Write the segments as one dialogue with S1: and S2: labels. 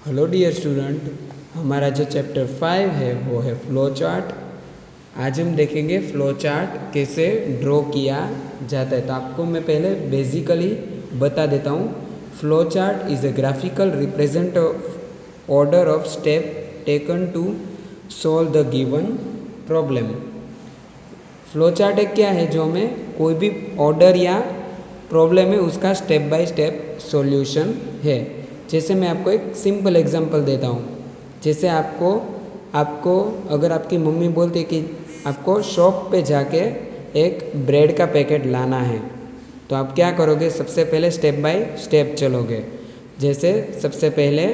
S1: Hello dear student, हमारा जो chapter 5 है वो है फ्लो चार्ट। आज हम देखेंगे फ्लो चार्ट कैसे ड्रॉ किया जाता है। तो आपको मैं पहले बेसिकली बता देता हूँ। Flow chart is a graphical represent order of step taken to solve the given problem. Flow chart एक क्या है, जो हमें कोई भी ऑर्डर या प्रॉब्लम है उसका स्टेप बाय स्टेप सॉल्यूशन है। जैसे मैं आपको एक सिंपल एग्जांपल देता हूँ। जैसे आपको अगर आपकी मम्मी बोलती कि आपको शॉप पे जाके एक ब्रेड का पैकेट लाना है, तो आप क्या करोगे? सबसे पहले स्टेप बाय स्टेप चलोगे। जैसे सबसे पहले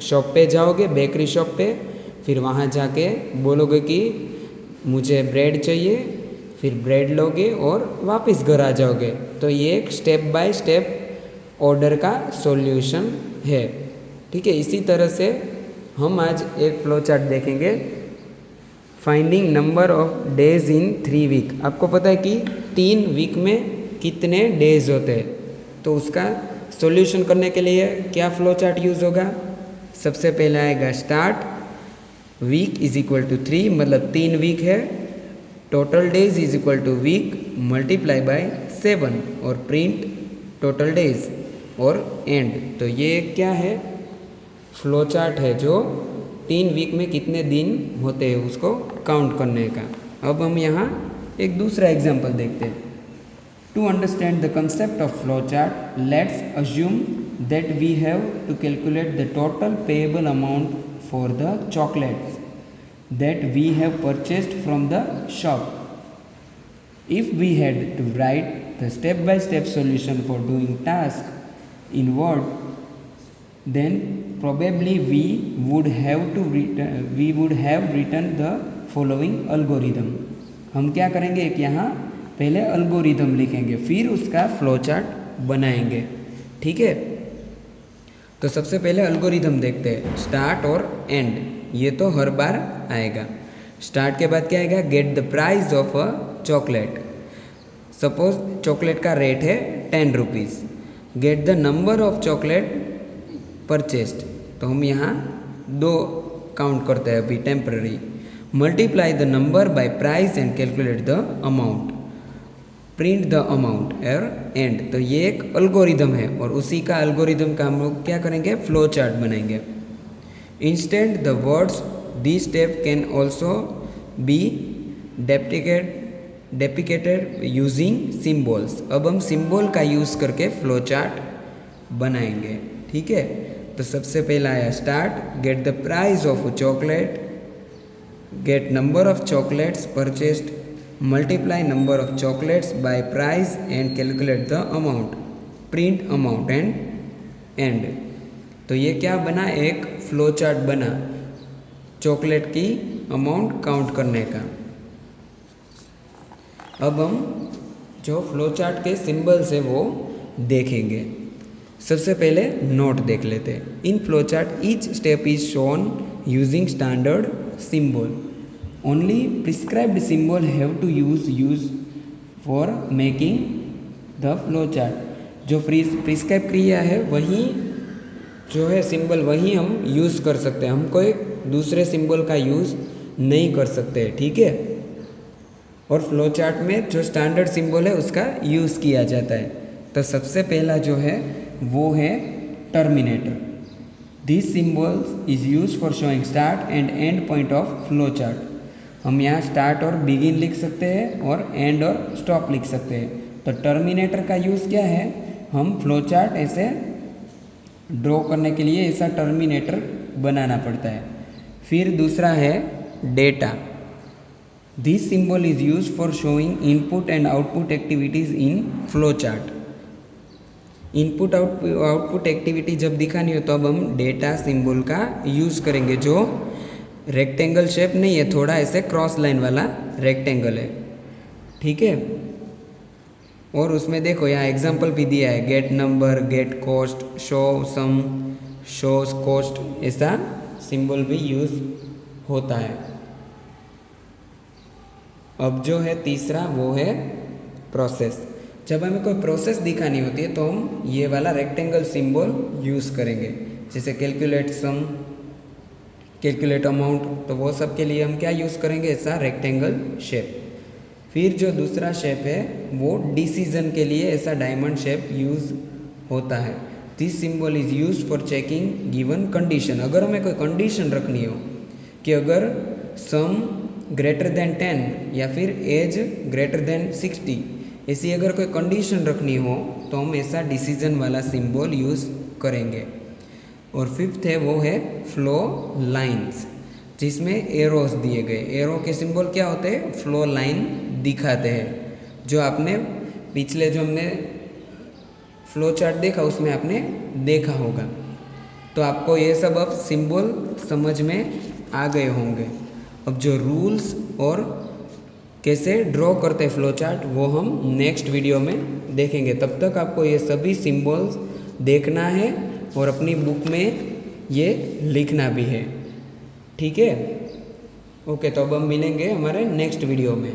S1: शॉप पे जाओगे, बेकरी शॉप पे, फिर वहाँ जाके बोलोगे कि मुझे ब्रेड चाहिए, फिर ब्रेड लोगे और वापस घर आ जाओगे। तो ये एक स्टेप बाय स्टेप ऑर्डर का सॉल्यूशन है। ठीक है, इसी तरह से हम आज एक फ्लो चार्ट देखेंगे। Finding number of days in 3 week. आपको पता है कि 3 वीक में कितने डेज होते हैं, तो उसका सॉल्यूशन करने के लिए क्या फ्लो चार्ट यूज़ होगा? सबसे पहले आएगा start, week is equal to 3, मतलब 3 वीक है। Total days is equal to week multiply by 7 और प्रिंट टोटल डेज और एंड। तो ये क्या है? फ्लो चार्ट है जो 3 वीक में कितने दिन होते हैं उसको काउंट करने का। अब हम यहाँ एक दूसरा एग्जांपल देखते हैं। To understand the concept of flow chart, let's assume that we have to calculate the total payable amount for the chocolates that we have purchased from the shop. If we had to write the step-by-step solution for doing task in Word, then probably we would have written the following algorithm. हम क्या करेंगे? एक यहाँ पहले algorithm लिखेंगे, फिर उसका flow chart बनाएंगे। ठीक है, तो सबसे पहले अल्गोरिदम देखते हैं, स्टार्ट और एंड। ये तो हर बार आएगा। स्टार्ट के बाद क्या आएगा? Gate the price of a chocolate. Suppose chocolate का रेट है 10 rupees. Get the number of chocolate purchased, तो हम यहाँ 2 काउंट करते हैं अभी temporary. Multiply the number by price and calculate the amount, print the amount और एंड। तो ये एक अल्गोरिदम है और उसी का अल्गोरिदम का हम लोग क्या करेंगे? फ्लो चार्ट बनाएंगे। Instant the words this step can also be deprecated using symbols. अब हम सिम्बॉल का यूज़ करके फ्लो चार्ट बनाएंगे। ठीक है, तो सबसे पहला आया start, get the price of chocolate, get number of chocolates purchased, multiply number of chocolates by price and calculate the amount, print amount and end. तो ये क्या बना? एक फ्लो चार्ट बना चॉकलेट की अमाउंट काउंट करने का। अब हम जो फ्लो चार्ट के सिंबल्स है वो देखेंगे। सबसे पहले नोट देख लेते हैं। In flow chart each step is shown using standard symbol. Only prescribed symbol have to use for making the flow chart. जो प्रिस्क्राइब किया है वही जो है सिंबल वही हम यूज़ कर सकते हैं। हम कोई दूसरे सिंबल का यूज़ नहीं कर सकते। ठीक है, और फ्लो चार्ट में जो स्टैंडर्ड सिंबल है उसका यूज़ किया जाता है। तो सबसे पहला जो है वो है terminator. This symbol is use for showing start and and point of flow chart. हम यहाँ स्टार्ट और बिगिन लिख सकते हैं और एंड और स्टॉप लिख सकते हैं। तो टर्मिनेटर का यूज़ क्या है? हम फ्लो चार्ट ऐसे ड्रॉ करने के लिए ऐसा टर्मिनेटर बनाना पड़ता है। फिर दूसरा है data. This symbol is use for showing input and output activities in flow chart. Input output activity जब दिखानी हो तो अब हम डेटा सिंबल का यूज़ करेंगे, जो रेक्टेंगल शेप नहीं है, थोड़ा ऐसे क्रॉस लाइन वाला रेक्टेंगल है। ठीक है, और उसमें देखो यहाँ एग्जांपल भी दिया है, get number, get cost, show sum, show cost, ऐसा सिंबल भी यूज़ होता है। अब जो है तीसरा वो है प्रोसेस। जब हमें कोई प्रोसेस दिखानी होती है तो हम ये वाला रेक्टेंगल सिंबल यूज़ करेंगे। जैसे कैलकुलेट सम, कैलकुलेट अमाउंट, तो वो सब के लिए हम क्या यूज़ करेंगे, ऐसा रेक्टेंगल शेप। फिर जो दूसरा शेप है वो डिसीजन के लिए ऐसा डायमंड शेप यूज़ होता है। This symbol is use for checking given condition. अगर हमें कोई कंडीशन रखनी हो कि अगर सम ग्रेटर देन 10 या फिर एज ग्रेटर देन 60, ऐसी अगर कोई कंडीशन रखनी हो तो हम ऐसा डिसीजन वाला सिंबल यूज़ करेंगे। और फिफ्थ है वो है फ्लो लाइंस, जिसमें एरोस दिए गए। एरो के सिंबल क्या होते हैं, फ्लो लाइन दिखाते हैं। जो आपने पिछले जो हमने फ्लो चार्ट देखा उसमें आपने देखा होगा। तो आपको ये सब अब सिंबल समझ में आ गए होंगे। अब जो रूल्स और कैसे ड्रॉ करते हैं फ्लो चार्ट वो हम नेक्स्ट वीडियो में देखेंगे। तब तक आपको ये सभी सिंबल्स देखना है और अपनी बुक में ये लिखना भी है, ठीक है। ओके, तो अब हम मिलेंगे हमारे नेक्स्ट वीडियो में।